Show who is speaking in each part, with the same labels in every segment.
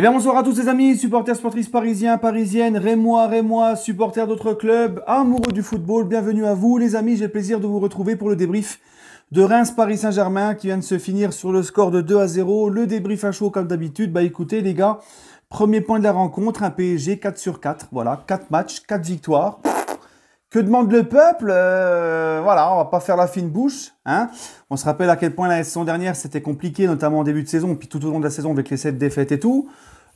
Speaker 1: Eh bien, bonsoir à tous les amis, supporters sportifs parisiens, parisiennes, rémois, supporters d'autres clubs, amoureux du football. Bienvenue à vous les amis, j'ai le plaisir de vous retrouver pour le débrief de Reims-Paris Saint-Germain qui vient de se finir sur le score de 2-0. Le débrief à chaud comme d'habitude. Bah écoutez les gars, premier point de la rencontre, un PSG 4 sur 4. Voilà, 4 matchs, 4 victoires. Que demande le peuple Voilà, on va pas faire la fine bouche. Hein. On se rappelle à quel point la saison dernière c'était compliqué, notamment en début de saison, puis tout au long de la saison avec les 7 défaites et tout.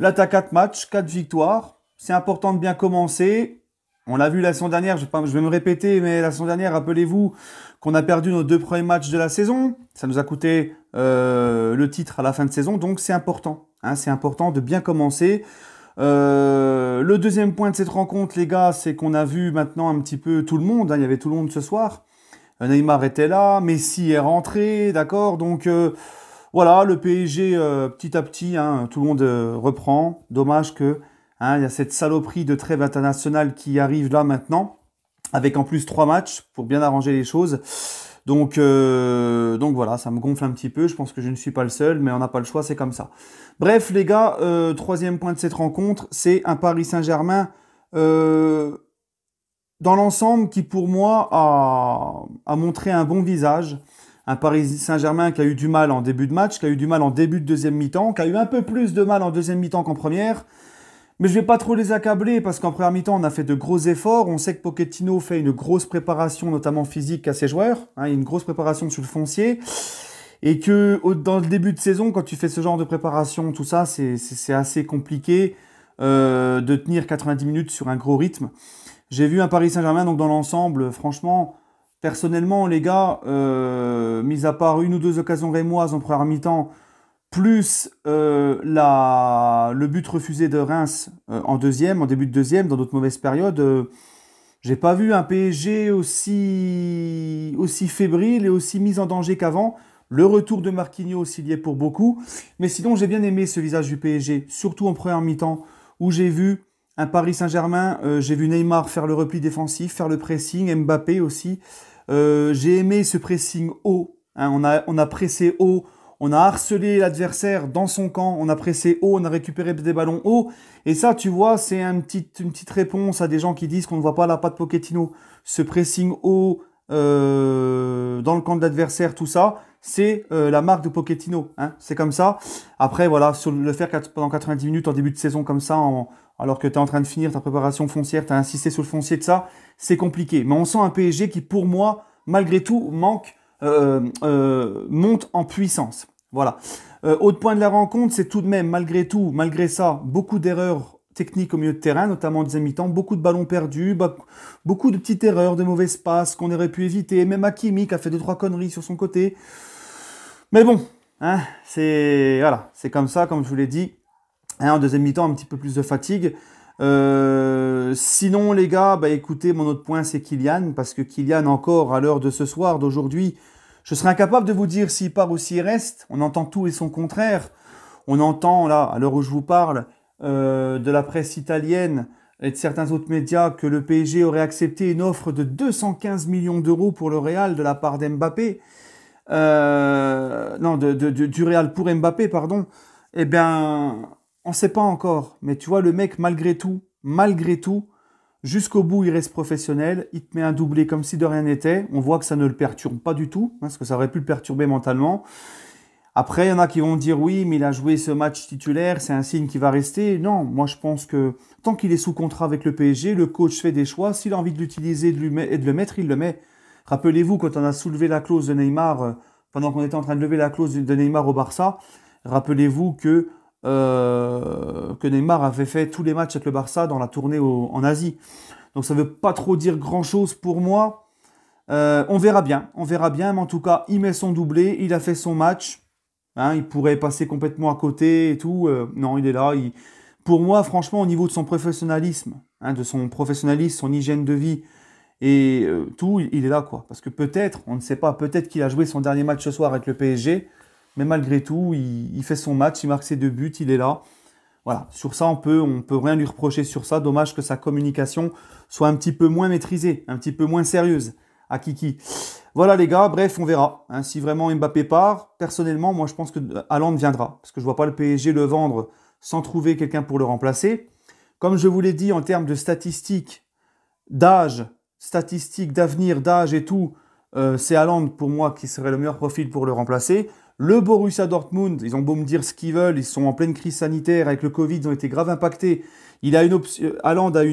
Speaker 1: Là, tu as 4 matchs, 4 victoires. C'est important de bien commencer. On l'a vu la saison dernière, je vais me répéter, mais la saison dernière, rappelez-vous qu'on a perdu nos 2 premiers matchs de la saison. Ça nous a coûté le titre à la fin de saison, donc c'est important. Hein, c'est important de bien commencer. Le deuxième point de cette rencontre, les gars, c'est qu'on a vu maintenant un petit peu tout le monde. Hein, il y avait tout le monde ce soir. Neymar était là, Messi est rentré, d'accord. Donc voilà, le PSG petit à petit, hein, tout le monde reprend. Dommage que il y a cette saloperie de trêve internationale qui arrive là maintenant, avec en plus 3 matchs pour bien arranger les choses. Donc voilà, ça me gonfle un petit peu. Je pense que je ne suis pas le seul, mais on n'a pas le choix, c'est comme ça. Bref, les gars, troisième point de cette rencontre, c'est un Paris Saint-Germain dans l'ensemble qui, pour moi, a montré un bon visage. Un Paris Saint-Germain qui a eu du mal en début de match, qui a eu du mal en début de deuxième mi-temps, qui a eu un peu plus de mal en deuxième mi-temps qu'en première. Mais je ne vais pas trop les accabler parce qu'en première mi-temps, on a fait de gros efforts. On sait que Pochettino fait une grosse préparation, notamment physique, à ses joueurs. Hein, il y a une grosse préparation sur le foncier. Et que dans le début de saison, quand tu fais ce genre de préparation, tout ça, c'est assez compliqué de tenir 90 minutes sur un gros rythme. J'ai vu un Paris Saint-Germain, donc dans l'ensemble, franchement, personnellement, les gars, mis à part une ou deux occasions rémoises en première mi-temps, plus le but refusé de Reims en début de deuxième, dans d'autres mauvaises périodes, j'ai pas vu un PSG aussi fébrile et aussi mis en danger qu'avant. Le retour de Marquinhos aussi y est pour beaucoup. Mais sinon, j'ai bien aimé ce visage du PSG, surtout en première mi-temps, où j'ai vu un Paris Saint-Germain, j'ai vu Neymar faire le repli défensif, faire le pressing, Mbappé aussi. J'ai aimé ce pressing haut. Hein, on a pressé haut, on a harcelé l'adversaire dans son camp, on a pressé haut, on a récupéré des ballons hauts. Et ça, tu vois, c'est une petite réponse à des gens qui disent qu'on ne voit pas la patte Pochettino. Ce pressing haut dans le camp de l'adversaire, tout ça, c'est la marque de Pochettino. Hein, c'est comme ça. Après, voilà, sur le faire pendant 90 minutes en début de saison comme ça, alors que tu es en train de finir ta préparation foncière, tu as insisté sur le foncier de ça, c'est compliqué. Mais on sent un PSG qui, pour moi, malgré tout, monte en puissance. Voilà. Autre point de la rencontre, c'est tout de même, malgré ça, beaucoup d'erreurs techniques au milieu de terrain, notamment en deuxième mi-temps, beaucoup de ballons perdus, beaucoup de petites erreurs, de mauvaises passes qu'on aurait pu éviter. Même Hakimi qui a fait 2-3 conneries sur son côté. Mais bon, hein, c'est comme ça, comme je vous l'ai dit. Hein, en deuxième mi-temps, un petit peu plus de fatigue. Sinon, les gars, bah écoutez, mon autre point, c'est Kylian, parce que Kylian, encore à l'heure de ce soir, d'aujourd'hui, je serais incapable de vous dire s'il part ou s'il reste. On entend tout et son contraire. On entend, là, à l'heure où je vous parle, de la presse italienne et de certains autres médias que le PSG aurait accepté une offre de 215 millions d'euros pour le Real de la part d'Mbappé. Non, du Real pour Mbappé, pardon. Eh bien, on ne sait pas encore. Mais tu vois, le mec, malgré tout, jusqu'au bout, il reste professionnel. Il te met un doublé comme si de rien n'était. On voit que ça ne le perturbe pas du tout, parce que ça aurait pu le perturber mentalement. Après, il y en a qui vont dire oui, mais il a joué ce match titulaire, c'est un signe qui va rester. Non, moi je pense que tant qu'il est sous contrat avec le PSG, le coach fait des choix. S'il a envie de l'utiliser et de le mettre, il le met. Rappelez-vous, quand on a soulevé la clause de Neymar, pendant qu'on était en train de lever la clause de Neymar au Barça, rappelez-vous que Neymar avait fait tous les matchs avec le Barça dans la tournée en Asie. Donc ça ne veut pas trop dire grand-chose pour moi. On verra bien, mais en tout cas, il met son doublé, il a fait son match. Hein, il pourrait passer complètement à côté et tout. Non, il est là. Pour moi, franchement, au niveau de son professionnalisme, son hygiène de vie et tout, il est là, quoi. Parce que peut-être, on ne sait pas, peut-être qu'il a joué son dernier match ce soir avec le PSG, mais malgré tout, il fait son match, il marque ses 2 buts, il est là. Voilà, sur ça, on peut rien lui reprocher sur ça. Dommage que sa communication soit un petit peu moins maîtrisée, un petit peu moins sérieuse à Kiki. Voilà les gars, bref, on verra. Hein, si vraiment Mbappé part, personnellement, moi je pense que Haaland viendra. Parce que je ne vois pas le PSG le vendre sans trouver quelqu'un pour le remplacer. Comme je vous l'ai dit, en termes de statistiques, d'âge, statistiques d'avenir, d'âge et tout, c'est Haaland pour moi qui serait le meilleur profil pour le remplacer. Le Borussia Dortmund, ils ont beau me dire ce qu'ils veulent, ils sont en pleine crise sanitaire, avec le Covid, ils ont été grave impactés. Haaland a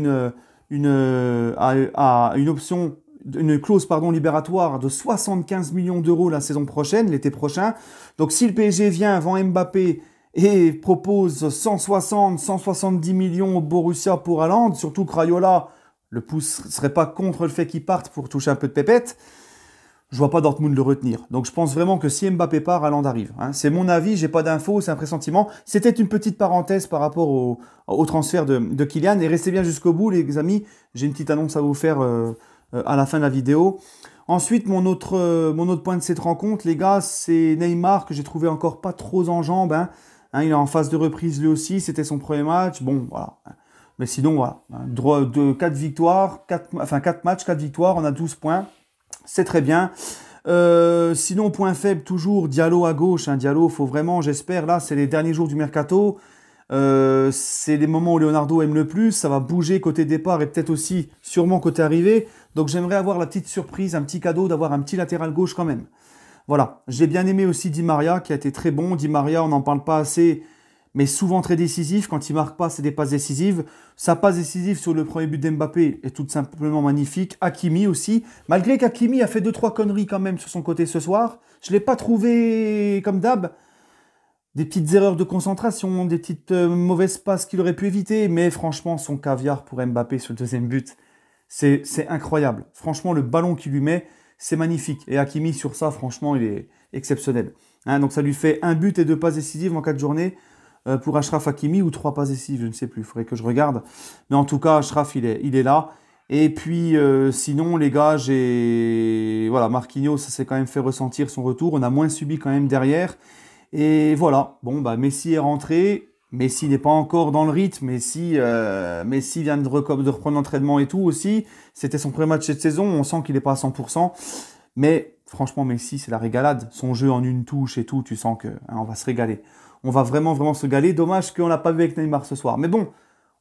Speaker 1: une option, une clause libératoire de 75 millions d'euros la saison prochaine, l'été prochain. Donc si le PSG vient, vend Mbappé et propose 160, 170 millions au Borussia pour Haaland, surtout que Raiola, le pouce serait pas contre le fait qu'il parte pour toucher un peu de pépette, je vois pas Dortmund le retenir. Donc je pense vraiment que si Mbappé part, Haaland arrive. Hein. C'est mon avis, j'ai pas d'infos, c'est un pressentiment. C'était une petite parenthèse par rapport au transfert de Kylian. Et restez bien jusqu'au bout les amis, j'ai une petite annonce à vous faire à la fin de la vidéo. Ensuite, mon autre point de cette rencontre, les gars, c'est Neymar que j'ai trouvé encore pas trop en jambes. Hein. Il est en phase de reprise lui aussi, c'était son premier match. Bon, voilà. Mais sinon, voilà. Droit de 4 victoires, 4 matchs, 4 victoires, on a 12 points. C'est très bien. Sinon, point faible, toujours Diallo à gauche. Hein. Diallo, faut vraiment, j'espère, là, c'est les derniers jours du mercato. C'est les moments où Leonardo aime le plus. Ça va bouger côté départ et peut-être aussi, sûrement, côté arrivée. Donc, j'aimerais avoir la petite surprise, un petit cadeau, d'avoir un petit latéral gauche quand même. Voilà. J'ai bien aimé aussi Di Maria, qui a été très bon. Di Maria, on n'en parle pas assez, mais souvent très décisif. Quand il marque pas, c'est des passes décisives. Sa passe décisive sur le premier but d'Mbappé est tout simplement magnifique. Hakimi aussi. Malgré qu'Hakimi a fait 2-3 conneries quand même sur son côté ce soir, je ne l'ai pas trouvé comme d'hab. Des petites erreurs de concentration, des petites mauvaises passes qu'il aurait pu éviter. Mais franchement, son caviar pour Mbappé sur le deuxième but, c'est incroyable. Franchement, le ballon qu'il lui met, c'est magnifique. Et Hakimi, sur ça, franchement, il est exceptionnel. Hein, donc ça lui fait 1 but et 2 passes décisives en 4 journées. Pour Achraf Hakimi ou 3 passes décisives, je ne sais plus, il faudrait que je regarde. Mais en tout cas, Achraf, il est là. Et puis, sinon, les gars, voilà, Marquinhos, ça s'est quand même fait ressentir son retour. On a moins subi quand même derrière. Et voilà, bon, bah, Messi est rentré. Messi n'est pas encore dans le rythme. Messi vient de reprendre l'entraînement et tout aussi. C'était son premier match cette saison. On sent qu'il n'est pas à 100%. Mais franchement, Messi, c'est la régalade. Son jeu en une touche et tout, tu sens que on va se régaler. On va vraiment, vraiment se régaler. Dommage qu'on l'a pas vu avec Neymar ce soir. Mais bon,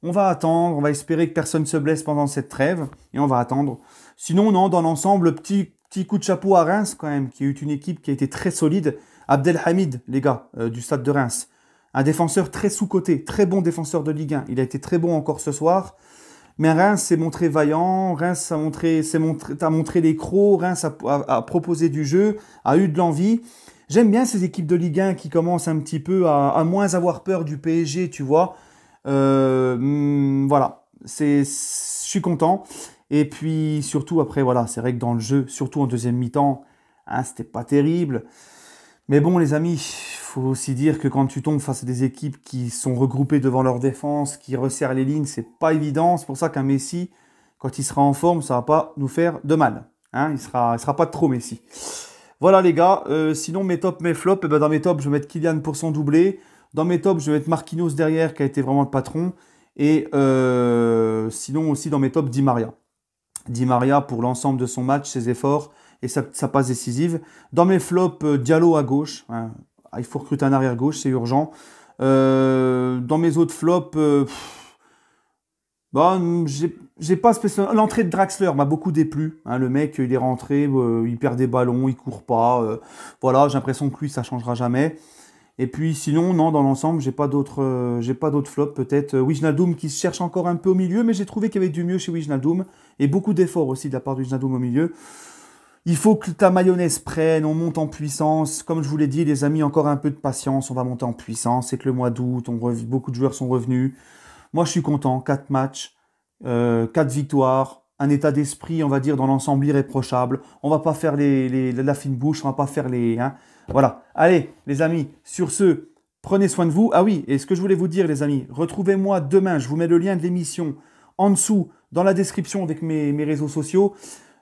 Speaker 1: on va attendre. On va espérer que personne ne se blesse pendant cette trêve. Et on va attendre. Sinon, non, dans l'ensemble, petit coup de chapeau à Reims quand même, qui a eu une équipe qui a été très solide. Abdelhamid, les gars, du stade de Reims. Un défenseur très sous-coté. Très bon défenseur de Ligue 1. Il a été très bon encore ce soir. Mais Reims s'est montré vaillant, Reims a montré les crocs, Reims a proposé du jeu, a eu de l'envie. J'aime bien ces équipes de Ligue 1 qui commencent un petit peu à moins avoir peur du PSG, tu vois. Voilà, je suis content. Et puis surtout après, voilà, c'est vrai que dans le jeu, surtout en deuxième mi-temps, hein, c'était pas terrible. Mais bon, les amis, il faut aussi dire que quand tu tombes face à des équipes qui sont regroupées devant leur défense, qui resserrent les lignes, c'est pas évident. C'est pour ça qu'un Messi, quand il sera en forme, ça va pas nous faire de mal. Hein, il sera pas de trop Messi. Voilà les gars. Sinon mes tops, mes flops, et ben dans mes tops, je vais mettre Kylian pour son doublé. Dans mes tops, je vais mettre Marquinhos derrière, qui a été vraiment le patron. Et sinon aussi dans mes tops, Di Maria. Di Maria pour l'ensemble de son match, ses efforts et sa passe décisive. Dans mes flops, Diallo à gauche. Hein. Il faut recruter un arrière gauche, c'est urgent. Dans mes autres flops, j'ai pas spécialement. L'entrée de Draxler m'a beaucoup déplu. Hein. Le mec, il est rentré, il perd des ballons, il court pas. Voilà, j'ai l'impression que lui, ça changera jamais. Et puis sinon, non, dans l'ensemble, j'ai pas d'autres flops. Peut-être Wijnaldum qui se cherche encore un peu au milieu, mais j'ai trouvé qu'il y avait du mieux chez Wijnaldum et beaucoup d'efforts aussi de la part de Wijnaldum au milieu. Il faut que ta mayonnaise prenne, on monte en puissance. Comme je vous l'ai dit, les amis, encore un peu de patience, on va monter en puissance. C'est que le mois d'août, beaucoup de joueurs sont revenus. Moi, je suis content. 4 matchs, 4 victoires, un état d'esprit, on va dire, dans l'ensemble irréprochable. On va pas faire la fine bouche, on va pas faire les... Hein. Voilà. Allez, les amis, sur ce, prenez soin de vous. Ah oui, et ce que je voulais vous dire, les amis, retrouvez-moi demain. Je vous mets le lien de l'émission en dessous, dans la description avec mes réseaux sociaux.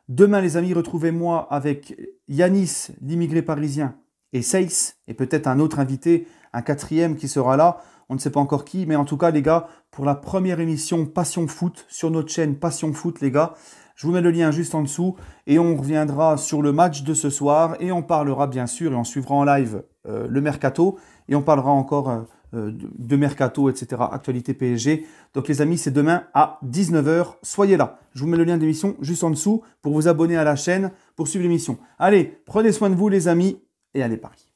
Speaker 1: Demain, les amis, retrouvez-moi avec Yanis, l'immigré parisien, et Seyss, et peut-être un autre invité, un 4e qui sera là. On ne sait pas encore qui, mais en tout cas, les gars, pour la première émission Passion Foot, sur notre chaîne Passion Foot, les gars, je vous mets le lien juste en dessous, et on reviendra sur le match de ce soir, et on parlera bien sûr, et on suivra en live le mercato, et on parlera encore de mercato, etc. Actualité PSG. Donc les amis, c'est demain à 19 h. Soyez là. Je vous mets le lien d'émission juste en dessous pour vous abonner à la chaîne, pour suivre l'émission. Allez, prenez soin de vous les amis et allez Paris.